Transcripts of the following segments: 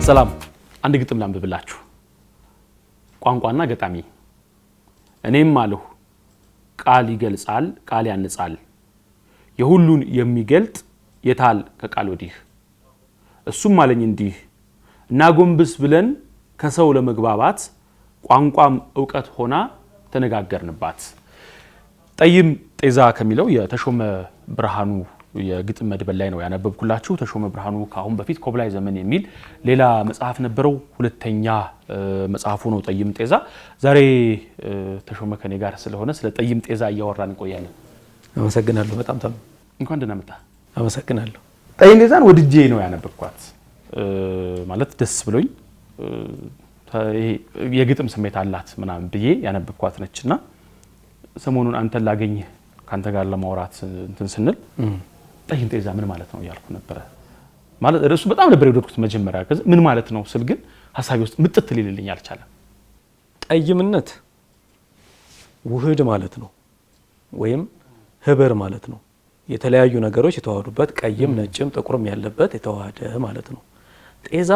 ሰላም አንድ ግጥም ላንብብላችሁ። ቋንቋና ገጣሚ እኔም አለሁ ቃል ይገልጻል ቃል ያንጻል የሁሉን የሚገልጥ የታል ከቃል ወዲህ እሱም አለኝ እንዲህ እና ጎንብስ ብለን ከሰው ለመግባባት ቋንቋም ዕውቀት ሆና ተነጋገርንባት። ጠይም ጤዛ ከሚለው የተሾመ ብርሃኑ የግጥም መድበል ላይ ነው ያነበብኩላችሁ። ተሾመ ብርሃኑ ካሁን በፊት ኮብላይ ዘመን የሚል ሌላ መጽሐፍ ነበረው። ሁለተኛ መጽሐፉ ነው ጠይም ጤዛ። ዛሬ ተሾመ ከኔ ጋር ስለሆነ ስለ ጠይም ጤዛ እያወራን እንቆያለን። አመሰግናለሁ። በጣም እንኳን ደህና መጣ። አመሰግናለሁ። ጠይም ጤዛን ወድጄ ነው ያነበብኳት። ማለት ደስ ብሎኝ የግጥም ስሜት አላት ምናምን ብዬ ያነበብኳት ነችና ሰሞኑን አንተን ላገኝ ካንተ ጋር ለማውራት እንትን ስንል ጠይም ጤዛ ምን ማለት ነው ያልኩ ነበር። ማለት እሱ በጣም ነበር የወደድኩት መጀመሪያ። ከዛ ምን ማለት ነው ስል ግን ሐሳቤ ውስጥ ምጥት ሊልልኝ አልቻለም። ጠይምነት ውህድ ማለት ነው ወይም ህብር ማለት ነው። የተለያዩ ነገሮች የተዋሃዱበት ቀይም ነጭም ጥቁርም ያለበት የተዋሃደ ማለት ነው። ጤዛ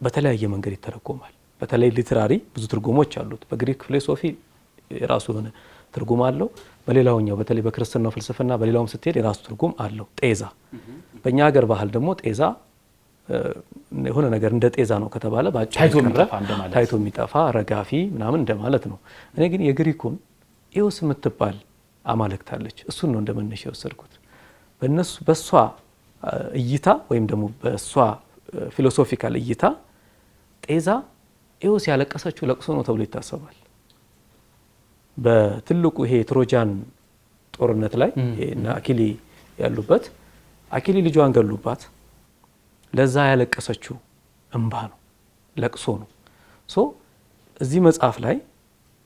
በተለያየ መንገድ ይተረጎማል። በተለይ ሊትራሪ ብዙ ትርጉሞች አሉት። በግሪክ ፊሎሶፊ የራሱ የሆነ ትርጉም አለው። በሌላውኛው በተለይ በክርስትናው ፍልስፍና በሌላውም ስትሄድ የራሱ ትርጉም አለው ጤዛ። በእኛ ሀገር ባህል ደግሞ ጤዛ የሆነ ነገር እንደ ጤዛ ነው ከተባለ ታይቶ የሚጠፋ ረጋፊ ምናምን እንደማለት ነው። እኔ ግን የግሪኩን ኢዮስ የምትባል አማልክታለች። እሱን ነው እንደመነሻ የወሰድኩት። በሷ እይታ ወይም ደግሞ በሷ ፊሎሶፊካል እይታ ጤዛ ኢዮስ ያለቀሰችው ለቅሶ ነው ተብሎ ይታሰባል። በትልቁ ይሄ ትሮጃን ጦርነት ላይ እና አኪሊ ያሉበት አኪሊ ልጇን ገሉባት። ለዛ ያለቀሰችው እንባ ነው፣ ለቅሶ ነው። እዚህ መጽሐፍ ላይ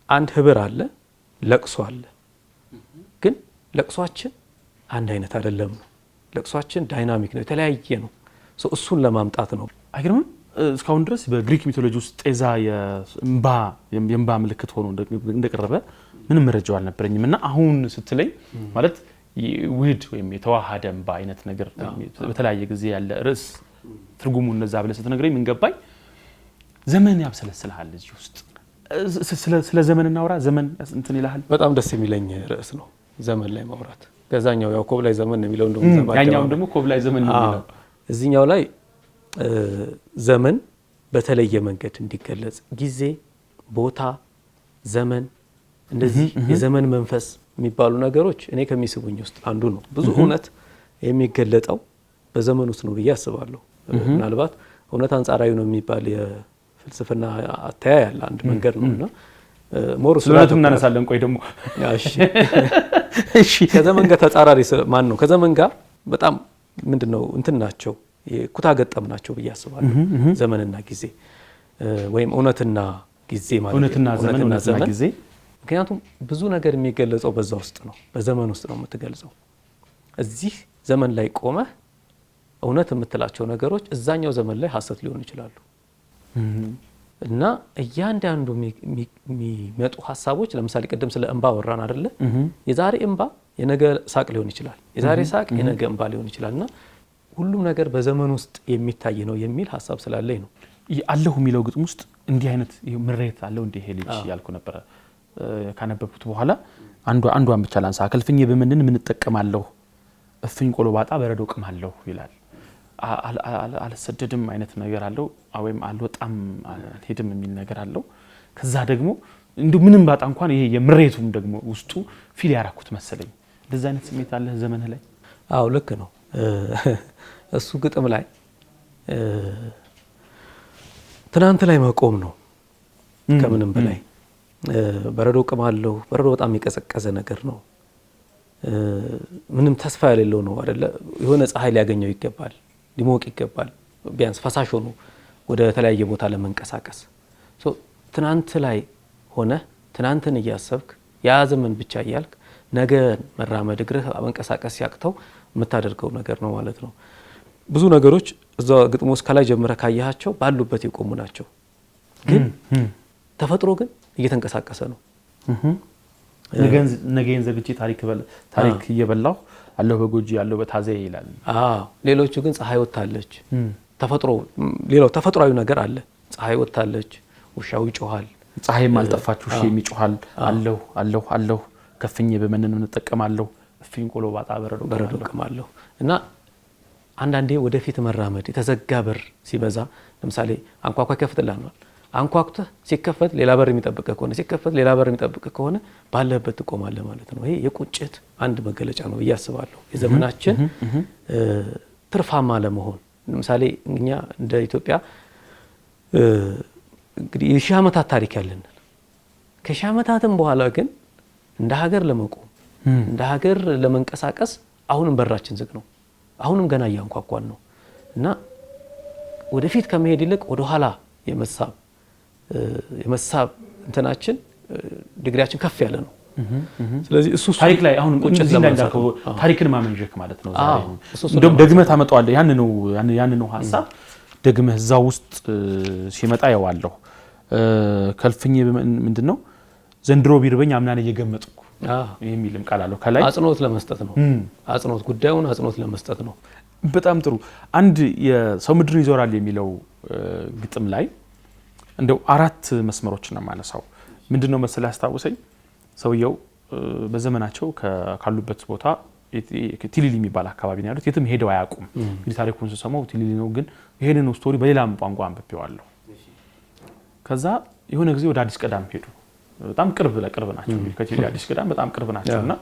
አንድ ህብር አለ፣ ለቅሶ አለ። ግን ለቅሷችን አንድ አይነት አይደለም ነው። ለቅሷችን ዳይናሚክ ነው፣ የተለያየ ነው። እሱን ለማምጣት ነው። አይገርምም? እስካሁን ድረስ በግሪክ ሚቶሎጂ ውስጥ ጤዛ የእንባ ምልክት ሆኖ እንደቀረበ ምንም መረጃው አልነበረኝም። እና አሁን ስትለኝ ማለት ውህድ ወይም የተዋሃደ እንባ አይነት ነገር በተለያየ ጊዜ ያለ ርዕስ ትርጉሙ እነዛ ብለህ ስትነግረኝ ምን ገባኝ? ዘመን ያብሰለስልሃል። እዚህ ውስጥ ስለ ዘመን እናውራ። ዘመን እንትን ይልሃል። በጣም ደስ የሚለኝ ርዕስ ነው ዘመን ላይ ማውራት። ከዛኛው ያው ኮብላይ ዘመን ነው የሚለው እንደውም ያኛው ደግሞ ኮብላይ ዘመን ነው የሚለው። እዚህኛው ላይ ዘመን በተለየ መንገድ እንዲገለጽ ጊዜ፣ ቦታ፣ ዘመን እንደዚህ የዘመን መንፈስ የሚባሉ ነገሮች እኔ ከሚስቡኝ ውስጥ አንዱ ነው። ብዙ እውነት የሚገለጠው በዘመን ውስጥ ነው ብዬ አስባለሁ። ምናልባት እውነት አንጻራዊ ነው የሚባል የፍልስፍና አተያይ ያለ አንድ መንገድ ነውና ስለቱ እናነሳለን። ቆይ ደግሞ እሺ ከዘመን ጋር ተጻራሪ ማን ነው? ከዘመን ጋር በጣም ምንድነው እንትን ናቸው፣ ኩታ ገጠም ናቸው ብዬ አስባለሁ። ዘመንና ጊዜ ወይም እውነትና ጊዜ ማለት ነው። እውነትና ዘመን ጊዜ። ምክንያቱም ብዙ ነገር የሚገለጸው በዛ ውስጥ ነው፣ በዘመን ውስጥ ነው የምትገልጸው። እዚህ ዘመን ላይ ቆመህ እውነት የምትላቸው ነገሮች እዛኛው ዘመን ላይ ሐሰት ሊሆኑ ይችላሉ። እና እያንዳንዱ የሚመጡ ሐሳቦች ለምሳሌ ቅድም ስለ እንባ ወራን አይደለ? የዛሬ እንባ የነገ ሳቅ ሊሆን ይችላል፣ የዛሬ ሳቅ የነገ እንባ ሊሆን ይችላልና ሁሉም ነገር በዘመን ውስጥ የሚታይ ነው የሚል ሐሳብ ስላለኝ ነው። አለሁ የሚለው ግጥም ውስጥ እንዲህ አይነት ምሬት አለው እንደ ይሄ ልጅ ያልኩ ነበር። ካነበብኩት በኋላ አንዷን ብቻ ላንሳ። አከልፍኝ በመንን ምን ተጠቀማለሁ እፍኝ ቆሎ ባጣ በረዶ ቅማለሁ ይላል። አልሰደድም አይነት ነገር አለው፣ ወይም አልወጣም አልሄድም የሚል ነገር አለው። ከዛ ደግሞ እንዲሁ ምንም ባጣ እንኳን ይሄ የምሬቱም ደግሞ ውስጡ ፊል ያራኩት መሰለኝ። እንደዛ አይነት ስሜት አለ ዘመን ላይ። አዎ ልክ ነው። እሱ ግጥም ላይ ትናንት ላይ መቆም ነው ከምንም በላይ። በረዶ ቅማለሁ፣ በረዶ በጣም የቀዘቀዘ ነገር ነው። ምንም ተስፋ የሌለው ነው አይደለ? የሆነ ፀሐይ ሊያገኘው ይገባል፣ ሊሞቅ ይገባል፣ ቢያንስ ፈሳሽ ሆኖ ወደ ተለያየ ቦታ ለመንቀሳቀስ። ትናንት ላይ ሆነ ትናንትን እያሰብክ ያ ዘመን ብቻ እያልክ ነገ መራመድ እግርህ መንቀሳቀስ ሲያቅተው የምታደርገው ነገር ነው ማለት ነው። ብዙ ነገሮች እዛ ግጥም ውስጥ ከላይ ጀምረህ ካያቸው ባሉበት የቆሙ ናቸው። ግን ተፈጥሮ ግን እየተንቀሳቀሰ ነው። ነገን ዘግቼ ታሪክ እየበላሁ አለው በጎጂ ያለው በታዘ ይላል። ሌሎቹ ግን ፀሐይ ወጣለች ተፈጥሮ ሌላው ተፈጥሯዊ ነገር አለ። ፀሐይ ወጣለች፣ ውሻው ይጮሃል። ፀሐይም አልጠፋች፣ ውሻም ይጮሃል። አለሁ ከፍኜ በመነን እንጠቀማለሁ፣ እፊን ቆሎ ባጣ በረዶ ከማለሁ እና አንዳንዴ ወደፊት መራመድ የተዘጋ በር ሲበዛ ለምሳሌ አንኳኳ ይከፍትልሃል። አንኳኩተህ ሲከፈት ሌላ በር የሚጠብቅ ከሆነ ሲከፈት ሌላ በር የሚጠብቅ ከሆነ ባለበት ትቆማለህ ማለት ነው። ይሄ የቁጭት አንድ መገለጫ ነው ብዬ አስባለሁ። የዘመናችን ትርፋማ ለመሆን ለምሳሌ እኛ እንደ ኢትዮጵያ እንግዲህ የሺህ ዓመታት ታሪክ ያለን ከሺህ ዓመታትም በኋላ ግን እንደ ሀገር ለመቆም እንደ ሀገር ለመንቀሳቀስ አሁንም በራችን ዝግ ነው። አሁንም ገና እያንኳኳን ነው እና ወደፊት ከመሄድ ይልቅ ወደ ኋላ የመሳብ እንትናችን ዲግሪያችን ከፍ ያለ ነው። ስለዚህ እሱ ታሪክ ላይ አሁን ቁጭት ለማንሳው ታሪክን ማመንጀክ ማለት ነው። ዛሬ እንደውም ደግመህ ታመጣዋለህ። ያን ነው ሐሳብ ደግመህ እዛው ውስጥ ሲመጣ ያዋለሁ ከልፍኝ ምንድነው ዘንድሮ ቢርበኝ አምናን እየገመጥኩ የሚልም ቃል አለው። ከላይ አጽኖት ለመስጠት ነው። አጽኖት ጉዳዩን አጽኖት ለመስጠት ነው። በጣም ጥሩ። አንድ የሰው ምድርን ይዞራል የሚለው ግጥም ላይ እንደው 4 መስመሮችን ነው ማነሳው። ምንድነው መሰለ ያስታውሰኝ ሰውየው በዘመናቸው ካሉበት ቦታ ቲሊሊ የሚባል አካባቢ ነው ያሉት። የትም ሄደው አያውቁም። እንግዲህ ታሪኩን ሰማው ቲሊሊ ነው፣ ግን ይሄንን ስቶሪ በሌላም ቋንቋ አንብቤዋለሁ። ከዛ የሆነ ጊዜ ወደ አዲስ ቀዳም ሄዱ። በጣም ቅርብ ናቸው። ከቲሊሊ አዲስ ቀዳም በጣም ቅርብ ናቸውና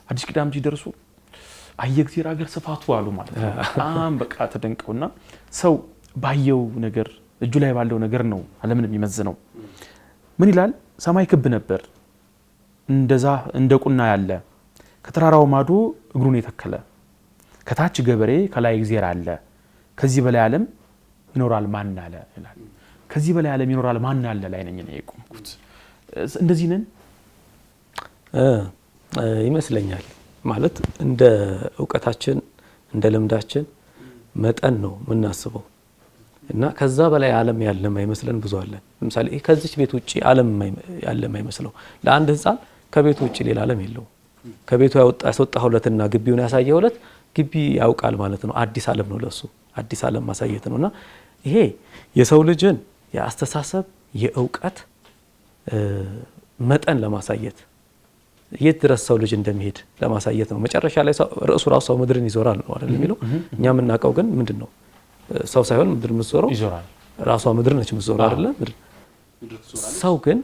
አዲስ ቀዳም ሲደርሱ አየግዜር ሀገር ስፋቱ አሉ ማለት ነው። በጣም በቃ ተደንቀውና ሰው ባየው ነገር እጁ ላይ ባለው ነገር ነው ዓለምን የሚመዝነው። ምን ይላል? ሰማይ ክብ ነበር እንደዛ እንደ ቁና ያለ፣ ከተራራው ማዶ እግሩን የተከለ፣ ከታች ገበሬ ከላይ እግዚአብሔር አለ፣ ከዚህ በላይ ዓለም ይኖራል ማን አለ ይላል። ከዚህ በላይ ዓለም ይኖራል ማን አለ ላይ ነኝ ነው የቆምኩት። እንደዚህ ነን ይመስለኛል። ማለት እንደ ዕውቀታችን እንደ ልምዳችን መጠን ነው የምናስበው እና ከዛ በላይ ዓለም ያለ ማይመስለን ብዙ አለ። ለምሳሌ ከዚች ቤት ውጪ ዓለም ያለ ማይመስለው ለአንድ ህፃን ከቤቱ ውጪ ሌላ ዓለም የለው። ከቤቱ ያስወጣሁለትና ግቢውን ያሳየሁለት ግቢ ያውቃል ማለት ነው። አዲስ ዓለም ነው ለሱ፣ አዲስ ዓለም ማሳየት ነውና ይሄ የሰው ልጅን የአስተሳሰብ የዕውቀት መጠን ለማሳየት የት ድረስ ሰው ልጅ እንደሚሄድ ለማሳየት ነው። መጨረሻ ላይ ራሱ ሰው ምድርን ይዞራል ነው አይደል የሚለው። እኛ የምናውቀው ግን ምንድነው ሰው ሳይሆን ምድር ምትዞረው ይዞራል። ራሷ ምድር ነች ምትዞረው አይደል? ሰው ግን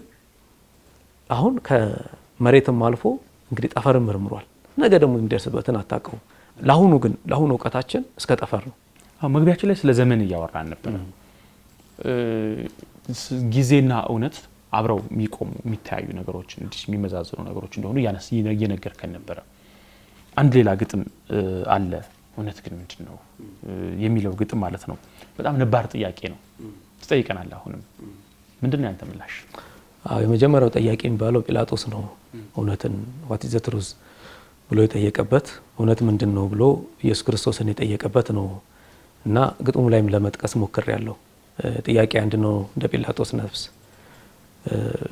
አሁን ከመሬትም አልፎ እንግዲህ ጠፈርን መርምሯል። ነገ ደግሞ የሚደርስበትን አታውቀው። ለአሁኑ ዕውቀታችን እስከ ጠፈር ነው። መግቢያችን ላይ ስለ ዘመን እያወራን ነበር። ጊዜና እውነት አብረው የሚቆሙ የሚታዩ ነገሮች እንዲህ የሚመዛዘኑ ነገሮች እንደሆኑ እየነገርከን ነበር። አንድ ሌላ ግጥም አለ እውነት ግን ምንድነው የሚለው ግጥም ማለት ነው። በጣም ነባር ጥያቄ ነው። ትጠይቀናለህ አሁንም ምንድነው ያንተ ምላሽ? የመጀመሪያው ጥያቄ የሚባለው ጲላጦስ ነው። እውነትን what is the truth ብሎ የጠየቀበት እውነት ምንድነው ብሎ ኢየሱስ ክርስቶስን የጠየቀበት ነው እና ግጥሙ ላይም ለመጥቀስ ሞክሬያለሁ። ጥያቄ አንድ ነው እንደ ጲላጦስ ነፍስ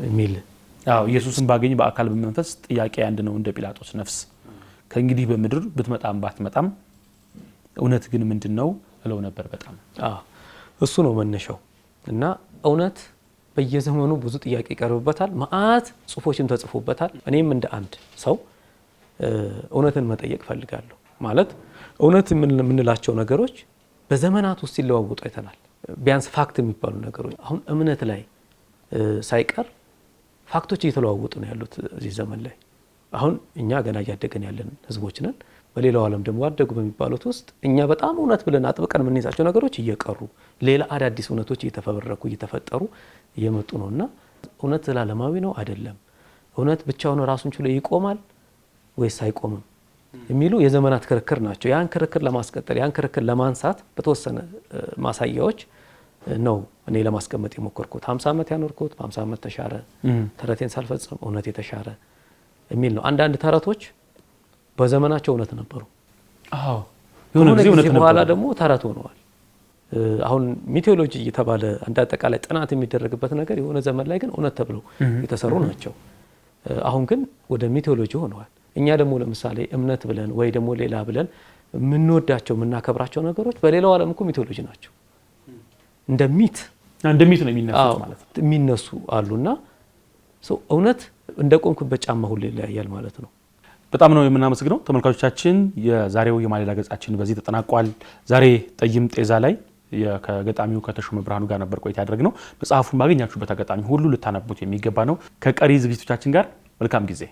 የሚል ኢየሱስን ባገኝ በአካል በመንፈስ ጥያቄ አንድ ነው እንደ ጲላጦስ ነፍስ፣ ከእንግዲህ በምድር ብትመጣም ባትመጣም እውነት ግን ምንድነው እለው ነበር። በጣም እሱ ነው መነሻው እና እውነት በየዘመኑ ብዙ ጥያቄ ይቀርብበታል። መዓት ጽሁፎችም ተጽፎበታል። እኔም እንደ አንድ ሰው እውነትን መጠየቅ ፈልጋለሁ። ማለት እውነት የምንላቸው ነገሮች በዘመናት ውስጥ ሲለዋወጡ አይተናል። ቢያንስ ፋክት የሚባሉ ነገሮች አሁን እምነት ላይ ሳይቀር ፋክቶች እየተለዋወጡ ነው ያሉት እዚህ ዘመን ላይ። አሁን እኛ ገና እያደገን ያለን ህዝቦች ነን። በሌላው ዓለም ደግሞ አደጉ በሚባሉት ውስጥ እኛ በጣም እውነት ብለን አጥብቀን የምንይዛቸው ነገሮች እየቀሩ ሌላ አዳዲስ እውነቶች እየተፈበረኩ እየተፈጠሩ እየመጡ ነውና እውነት ዘላለማዊ ነው አይደለም፣ እውነት ብቻውን ራሱን ችሎ ይቆማል ወይስ አይቆምም የሚሉ የዘመናት ክርክር ናቸው። ያን ክርክር ለማስቀጠል ያን ክርክር ለማንሳት በተወሰነ ማሳያዎች ነው እኔ ለማስቀመጥ የሞከርኩት። 50 ዓመት ያኖርኩት በ50 ዓመት ተሻረ፣ ተረቴን ሳልፈጽም እውነት የተሻረ የሚል ነው። አንዳንድ ተረቶች በዘመናቸው እውነት ነበሩ። የሆነ ጊዜ እውነት በኋላ ደግሞ ተረት ሆነዋል። አሁን ሚቴዎሎጂ የተባለ አንድ አጠቃላይ ጥናት የሚደረግበት ነገር የሆነ ዘመን ላይ ግን እውነት ተብለው የተሰሩ ናቸው። አሁን ግን ወደ ሚቴዎሎጂ ሆነዋል። እኛ ደግሞ ለምሳሌ እምነት ብለን ወይ ደግሞ ሌላ ብለን የምንወዳቸው የምናከብራቸው ነገሮች በሌላው ዓለም እኮ ሚቴዎሎጂ ናቸው። እንደሚት ነው የሚነሱት ማለት ነው የሚነሱ አሉና ሰው እውነት እንደ ቆምኩበት ጫማ ሁሉ ይለያያል ማለት ነው። በጣም ነው የምናመሰግነው ተመልካቾቻችን። የዛሬው የማለዳ ገጻችን በዚህ ተጠናቋል። ዛሬ ጠይም ጤዛ ላይ ከገጣሚው ከተሾመ ብርሃኑ ጋር ነበር ቆይታ ያደረግነው። መጽሐፉን ባገኛችሁበት አጋጣሚ ሁሉ ልታነቡት የሚገባ ነው። ከቀሪ ዝግጅቶቻችን ጋር መልካም ጊዜ